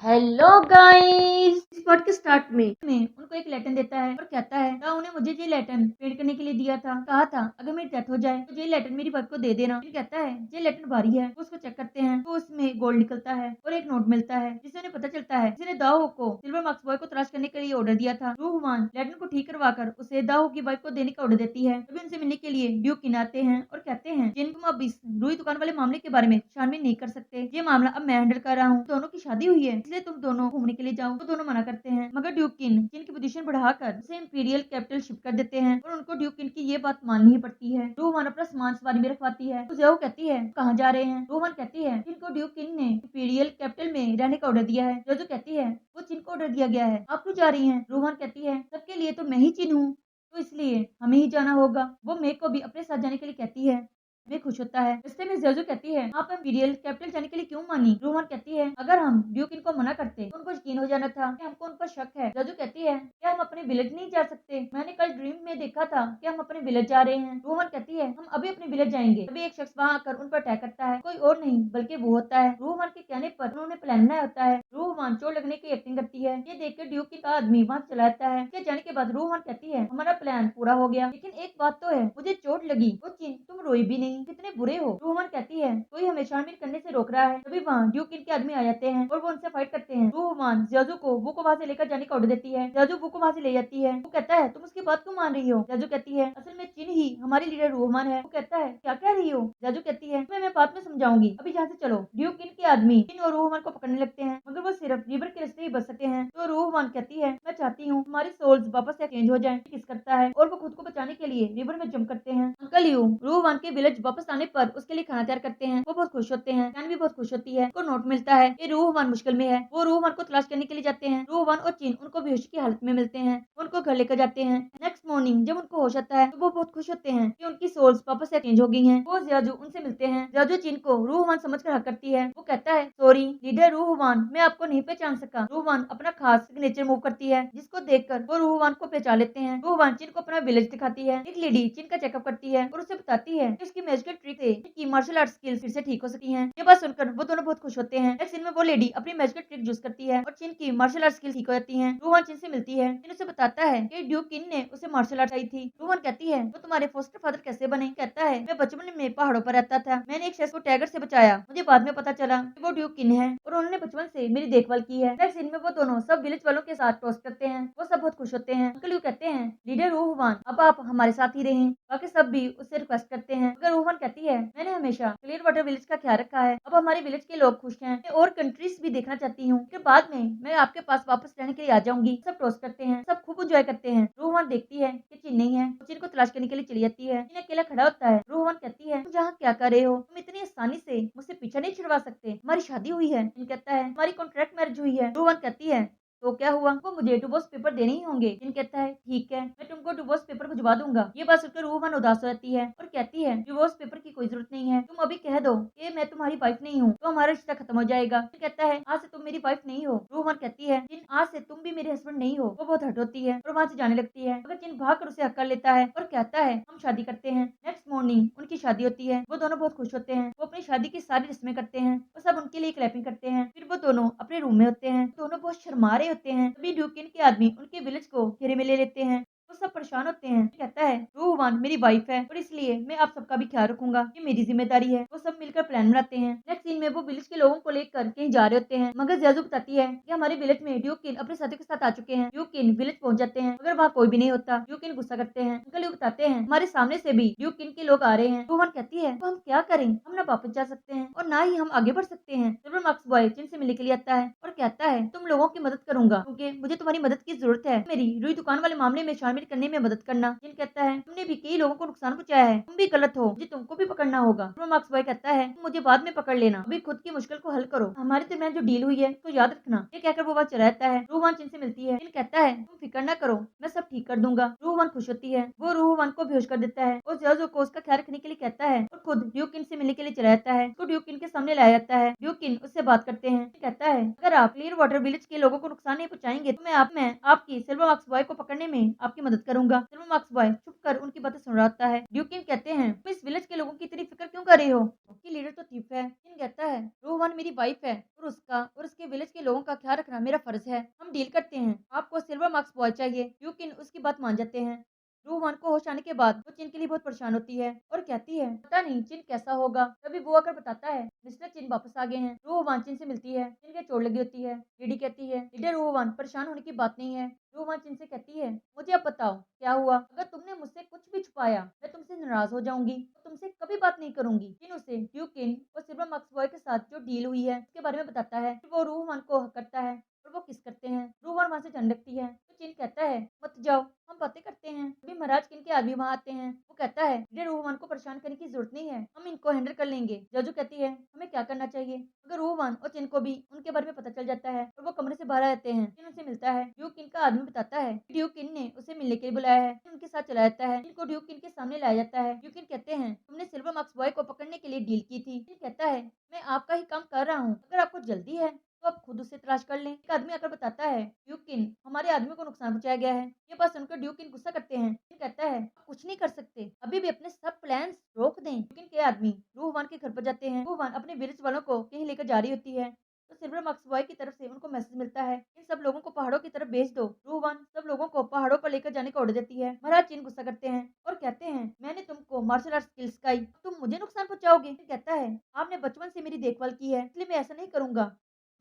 Hello guys. इस part के start में उनको एक लेटन देता है और कहता है राव ने मुझे ये लेटन पेंट करने के लिए दिया था। कहा था अगर मेरी डेथ हो जाए तो ये लेटन मेरी वाइफ को दे देना। फिर कहता है ये लेटन भारी है। तो उसको चेक करते हैं तो उसमें गोल्ड निकलता है और एक नोट मिलता है जिससे उन्हें पता चलता है किसी ने दाहो को सिल्वर मार्क्स बॉय को तलाश करने के लिए ऑर्डर दिया था। रूहवान लेटन को ठीक करवा कर उसे दाहो की वाइफ को देने का ऑर्डर देती है। तभी उनसे मिलने के लिए ड्यूक किन आते हैं और कहते हैं जिन तुम अब इस रुई दुकान वाले मामले के बारे में छानबीन नहीं कर सकते। ये मामला अब मैं हैंडल कर रहा हूँ। दोनों की शादी हुई है इसलिए तुम दोनों घूमने के लिए जाओ। तो दोनों मना करते हैं मगर ड्यूक किन जिन की पोजीशन बढ़ाकर उसे इंपीरियल कैपिटल शिफ्ट कर देते हैं और उनको ड्यूक किन की ये बात माननी ही पड़ती है। रूहवान अपना सामान सवारी में रखवाती है तो जो कहती है कहाँ जा रहे हैं। रूहवान कहती है जिनको ड्यूक किन ने इंपीरियल कैपिटल में रहने का ऑर्डर दिया है। जो कहती है वो चिन को ऑर्डर दिया गया है, आप क्यों जा रही हैं। रूहवान कहती है सबके लिए तो मैं ही चिन हूँ तो इसलिए हमें ही जाना होगा। वो मेक को भी अपने साथ जाने के लिए कहती है। वे खुश होता है। रिश्ते में जेजू कहती है आप इंपीरियल कैपिटल जाने के लिए क्यों मानी। रूहवान कहती है अगर हम ड्यूक इनको मना करते तो उनको यकीन हो जाना था कि हमको उन पर शक है। जेजू कहती है क्या हम अपने विलेज नहीं जा सकते। मैंने कल ड्रीम में देखा था कि हम अपने विलेज जा रहे हैं। रूहवान कहती है हम अभी अपने विलेज जाएंगे। तभी एक शख्स वहाँ आकर उन पर अटैक करता है। कोई और नहीं बल्कि वो होता है। रूहवान के कहने पर उन्होंने प्लान बनाया होता है। रूहवान चोट लगने की एक्टिंग करती है। ये देखकर ड्यूक का आदमी वहाँ चला जाता है। उसके जाने के बाद रूहवान कहती है हमारा प्लान पूरा हो गया लेकिन एक बात तो है मुझे चोट लगी। वो चिन तुम रोई भी नहीं, कितने बुरे हो। रूहवान कहती है कोई हमें शामिल करने से रोक रहा है। तभी वहाँ ड्यूक के आदमी आ जाते हैं और वो उनसे फाइट करते हैं। रूहवान जियाजू को वो वहाँ से लेकर जाने का ऑर्डर देती है। जियाजू वो वहाँ से ले जाती है। वो कहता है तुम उसकी बात क्यों मान रही हो। जियाजू कहती है असल में चिन ही हमारी लीडर रूहवान है। वो कहता है क्या कह रही हो। जियाजू कहती है मैं बाद में समझाऊंगी, अभी यहाँ से चलो। ड्यूक के आदमी चिन और रूहवान को पकड़ने लगते हैं मगर वो सिर्फ रिवर के रास्ते ही बच सकते हैं। तो रूहवान कहती है मैं चाहती हूँ हमारी सोल्स वापस से चेंज हो जाए। किस करता है और वो खुद को बचाने के लिए रिवर में जंप करते हैं। अंकल यू रूहवान के विलेज वापस आने पर उसके लिए खाना तैयार करते हैं। वो बहुत खुश होते हैं। कैन भी बहुत खुश होती है। उनको नोट मिलता है कि रूहवान मुश्किल में है। वो रूहवान को तलाश करने के लिए जाते हैं। रूहवान और चिन उनको बेहोशी की हालत में मिलते हैं। उनको घर लेकर जाते हैं। नेक्स्ट मॉर्निंग जब उनको होश आता है तो वो बहुत खुश होते हैं कि उनकी सोल्स वापस से चेंज हो गई हैं। वो जियाजू उनसे मिलते हैं। जियाजू चिन को रूहवान समझकर हक करती है। वो कहता है सॉरी लीडर रूहवान, मैं आपको नहीं पहचान सका। रूहवान अपना खास सिग्नेचर मूव करती है जिसको देखकर वो रूहवान को पहचान लेते हैं। रूहवान चिन को अपना विलेज दिखाती है। एक लेडी चिन का चेकअप करती है और उसे बताती है कि उसकी मैजिकल ट्रिक से की मार्शल आर्ट स्किल्स फिर से ठीक हो सकी हैं। ये बात सुनकर वो दोनों बहुत खुश होते हैं। नेक्स्ट सीन में वो लेडी अपनी मैजिकल ट्रिक यूज करती है और चिन की मार्शल आर्ट स्किल ठीक हो जाती है। रूहवान चिन से मिलती है। चिन उसे बताता है कि ड्यूक किन ने उसे मार्शल आर्ट आई थी। रूहवान कहती है वो तुम्हारे फोस्टर फादर कैसे बने। कहता है मैं बचपन में पहाड़ों पर रहता था, मैंने एक शख्स को टाइगर से बचाया। मुझे बाद में पता चला कि वो ड्यूक किन है और उन्होंने बचपन से मेरी देखभाल की है। नेक्स्ट सीन में वो दोनों सब विलेज वालों के साथ टॉस करते हैं। वो सब बहुत खुश होते हैं। अंकल यू कहते हैं लीडर रूहवान अब आप हमारे साथ ही रहें। बाकी सब भी उससे रिक्वेस्ट करते हैं मगर रूहवान कहती है मैंने हमेशा क्लियर वाटर विलेज का ख्याल रखा है। अब हमारे विलेज के लोग खुश हैं। मैं और कंट्रीज भी देखना चाहती हूँ। फिर बाद में मैं आपके पास वापस रहने के लिए आ जाऊंगी। सब टॉस करते हैं, सब खूब एंजॉय करते हैं। रूहवान देखती है कि चिन नहीं है, चिन को तलाश करने के लिए चली जाती है। चिन अकेला खड़ा होता है। रूहवान कहती है तुम यहाँ क्या कर रहे हो, तुम इतनी आसानी से मुझसे पीछा नहीं छुड़वा सकते, हमारी शादी हुई है। चिन कहता है हमारी कॉन्ट्रैक्ट मैरिज हुई है। रूहवान कहती है तो क्या हुआ, वो मुझे डिवोर्स पेपर देने ही होंगे। जिन कहता है ठीक है मैं तुमको डिवोर्स पेपर भिजवा दूंगा। ये बात सुनकर रूहवान उदास हो जाती है और कहती है डिवोर्स पेपर की कोई जरूरत नहीं है, तुम अभी कह दो कि मैं तुम्हारी वाइफ नहीं हूँ तो हमारा रिश्ता खत्म हो जाएगा। जिन कहता है आज से तुम मेरी वाइफ नहीं हो। रूहवान कहती है जिन आज से तुम भी मेरे हस्बैंड नहीं हो। वो बहुत हर्ट होती है और वहाँ से जाने लगती है मगर जिन भाग कर उसे हक कर लेता है और कहता है हम शादी करते हैं। नेक्स्ट मॉर्निंग उनकी शादी होती है। वो दोनों बहुत खुश होते हैं। वो अपनी शादी की सारी रस्में करते हैं और सब उनके लिए क्लैपिंग करते हैं। फिर वो दोनों अपने रूम में होते हैं। दोनों बहुत शर्मा रहे होते हैं। तभी ड्यूक के आदमी उनके विलेज को घेरे में ले लेते हैं। वो सब परेशान होते हैं। कहता है रूहवान मेरी वाइफ है और इसलिए मैं आप सबका भी ख्याल रखूंगा, ये मेरी जिम्मेदारी है। वो सब मिलकर प्लान बनाते हैं। नेक्स्ट सीन में वो विलेज के लोगों को लेकर कहीं जा रहे होते हैं मगर जियाजू बताती है कि हमारे विलेज में ड्यूक किन अपने साथियों के साथ आ चुके हैं। ड्यूक किन विलेज पहुंच जाते हैं मगर वहाँ कोई भी नहीं होता। ड्यूक किन गुस्सा करते हैं। अंकल यू बताते हैं हमारे सामने से भी ड्यूक किन के लोग आ रहे हैं। रूहवान कहती है तो हम क्या करें, हम ना वापस जा सकते हैं और ना ही हम आगे बढ़ सकते हैं। सिल्वर मार्क्स बॉय चिन से मिलने के लिए आता है और कहता है तुम लोगों की मदद करूंगा क्योंकि मुझे तुम्हारी मदद की जरूरत है। मेरी रुई दुकान वाले मामले में शामिल करने में मदद करना। जिन कहता है तुमने भी कई लोगों को नुकसान पहुंचाया है, तुम भी गलत हो, मुझे तुमको भी पकड़ना होगा। मार्क्स बॉय कहता है तुम मुझे बाद में पकड़ लेना, अभी खुद की मुश्किल को हल करो, हमारे दरमियान जो डील हुई है तो याद रखना। ये कहकर वो बात चला जाता है। रूहवान चिन से मिलती है। चिन कहता है तुम फिक्र न करो, मैं सब ठीक कर दूंगा। रूहवान खुश होती है। वो रूहवान को बेहोश कर देता है और जियाजू को उसका ख्याल रखने के लिए कहता है और खुद ड्यूकिन से मिलने के लिए चला जाता है। उसको ड्यूकिन के सामने लाया जाता है। ड्यूकिन उससे बात करते हैं। कहता है अगर आप क्लियर वाटर विलेज के लोगों को नुकसान नहीं पहुंचाएंगे तो मैं आपकी सिल्वर मार्क्स बॉय को पकड़ने में आपकी मदद करूंगा। सिल्वर मार्क्स बॉय चुप कर उनकी बातें सुन रहा होता है। ड्यूकिन कहते हैं तुम इस विलेज के लोगों की इतनी फिक्र क्यों कर रहे हो, उनकी लीडर तो थीफ है। किन कहता है रूहवान मेरी वाइफ है और उसका और उसके विलेज के लोगों का ख्याल रखना मेरा फर्ज है। हम डील करते हैं। आपको सिल्वर मार्क्स बॉय चाहिए। ड्यूकिन उसकी बात मान जाते हैं। रूहान को होश आने के बाद वो चिन के लिए बहुत परेशान होती है और कहती है पता नहीं चिन कैसा होगा। तभी वो आकर बताता है मिस्टर चिन वापस आ गए हैं। रूहान चिन से मिलती है। चिन के चोट लगी होती है। लेडी कहती है लीडर रूहान परेशान होने की बात नहीं है। रूहान चिन से कहती है मुझे अब बताओ क्या हुआ। अगर तुमने मुझसे कुछ भी छुपाया मैं तुमसे नाराज हो जाऊंगी और तुमसे कभी बात नहीं करूंगी। चिन उसे ड्यूकिन और सिल्वर मार्क्स बॉय के साथ जो डील हुई है उसके बारे में बताता है। फिर वो रूहान को हक करता है और वो किस करते हैं। रूहान वहां से जाने लगती है तो चिन कहता है मत जाओ हम बातें करते हैं। तभी महाराज किन के आदमी वहां आते हैं। वो कहता है ये रूहान को परेशान करने की जरूरत नहीं है। हम इनको हैंडल कर लेंगे। जजू कहती है हमें क्या करना चाहिए। अगर रूहान और चिन को भी उनके बारे में पता चल जाता है और वो कमरे से बाहर आ जाते हैं। चिन उनसे मिलता है। ड्यूकिन का आदमी बताता है ड्यूकिन ने उसे मिलने के लिए बुलाया है। चिन उनके साथ चला जाता है। इनको ड्यूकिन के सामने लाया जाता है। ड्यूकिन कहते हैं तुमने सिल्वर मार्क्स बॉय को पकड़ने के लिए डील की थी। चिन कहता है मैं आपका ही काम कर रहा हूँ। अगर आपको जल्दी है तो आप खुद उसे तलाश कर लें। एक आदमी आकर बताता है ड्यूकिन हमारे आदमी को नुकसान पहुंचाया गया है। ये बात सुनकर ड्यूकिन गुस्सा करते हैं। ड्यूकिन कहता है आप कुछ नहीं कर सकते। अभी भी अपने सब प्लान्स रोक दें। ड्यूकिन के आदमी रूहवान के घर पर जाते हैं। रूहवान अपने विलेज वालों को कहीं लेकर जा रही होती है तो सिल्वर मार्क्स बॉय की तरफ से उनको मैसेज मिलता है इन सब लोगों को पहाड़ों की तरफ भेज दो। रूहवान सब लोगों को पहाड़ों पर लेकर जाने का ऑर्डर देती है। महाराज चिन गुस्सा करते हैं और कहते हैं मैंने तुमको मार्शल आर्ट स्किल सिखाई तुम मुझे नुकसान पहुंचाओगे। चिन कहता है आपने बचपन से मेरी देखभाल की है इसलिए मैं ऐसा नहीं करूंगा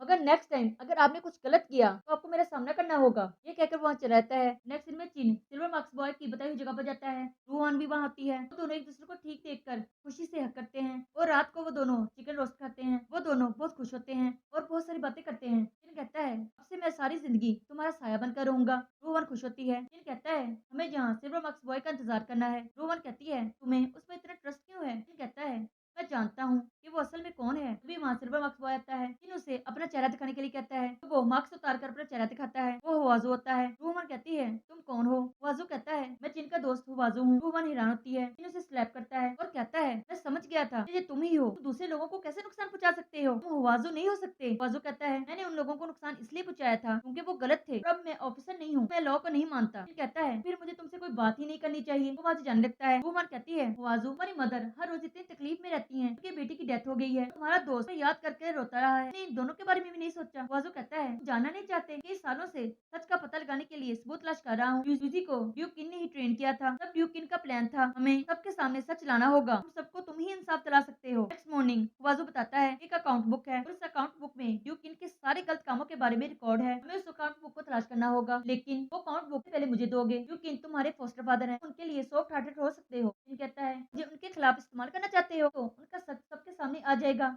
मगर नेक्स्ट टाइम अगर आपने कुछ गलत किया तो आपको मेरा सामना करना होगा। ये कहकर वहाँ चला जाता है। नेक्स्ट सीन में चिन सिल्वर मार्क्स बॉय की बताई हुई जगह पर जाता है। रूहान भी वहाँ आती है। वो दोनों एक दूसरे को ठीक देखकर खुशी से हक करते हैं और रात को वो दोनों चिकन रोस्ट खाते हैं। वो दोनों बहुत खुश होते हैं और बहुत सारी बातें करते हैं। चिन कहता है अब से मैं सारी जिंदगी तुम्हारा साया बनकर रहूंगा। रूहान खुश होती है। चिन कहता है हमें यहाँ सिल्वर मार्क्स बॉय का इंतजार करना है। रूहान कहती है तुम्हें उस पर इतना ट्रस्ट क्यों है। चिन कहता है मैं जानता हूँ कि वो असल में कौन है। तभी वहाँ सिल्वर मार्क्स बॉय आता है। चिन उसे अपना चेहरा दिखाने के लिए कहता है तो वो मार्क्स उतार कर अपना चेहरा दिखाता है। वो हुआजू होता है। रूहमान कहती है तुम कौन हो। हुआजू कहता है मैं चिन का दोस्त हुआजू हूँ। रूहमान हैरान होती है। चिन उसे स्लैप करता है और कहता है मैं समझ गया था ये तुम ही हो। तुम दूसरे लोगों को कैसे नुकसान पहुंचा सकते हो। तुम हुआजू नहीं हो सकते। हुआजू कहता है मैंने उन लोगों को नुकसान इसलिए पहुंचाया था क्योंकि वो गलत थे। अब मैं ऑफिसर नहीं हूँ। मैं लॉ को नहीं मानता। चिन कहता है फिर मुझे तुमसे कोई बात ही नहीं करनी चाहिए। वो वहाँ से जाने लगता है। रूहमान कहती है हुआजू हमारी मदर हर रोज इतनी तकलीफ में रहती है उनकी बेटी की डेथ हो गई है। तुम्हारा दोस्त याद करके रोता रहा है। इन दोनों के बारे में भी नहीं सोचा। वाजू कहता है जानना नहीं चाहते कि सालों से सच का पता लगाने के लिए सबूत तलाश कर रहा हूँ। यूजी को ड्यूकिन ने ही ट्रेन किया था। तब ड्यूकिन का प्लान था हमें सबके सामने सच लाना होगा। हम सबको तुम ही इंसाफ दिला सकते हो। नेक्स्ट मॉर्निंग वाजू बताता है एक अकाउंट बुक है और उस अकाउंट बुक में ड्यूकिन के सारे गलत कामों के बारे में रिकॉर्ड है। हमें उस अकाउंट बुक को तलाश करना होगा लेकिन वो अकाउंट बुक पहले मुझे दोगे। ड्यूकिन तुम्हारे फोस्टर फादर है उनके लिए सॉफ्ट हार्टेड हो सकते हो। कहता है मुझे उनके खिलाफ इस्तेमाल करना चाहते हो तो उनका सच सबके सामने आ जाएगा।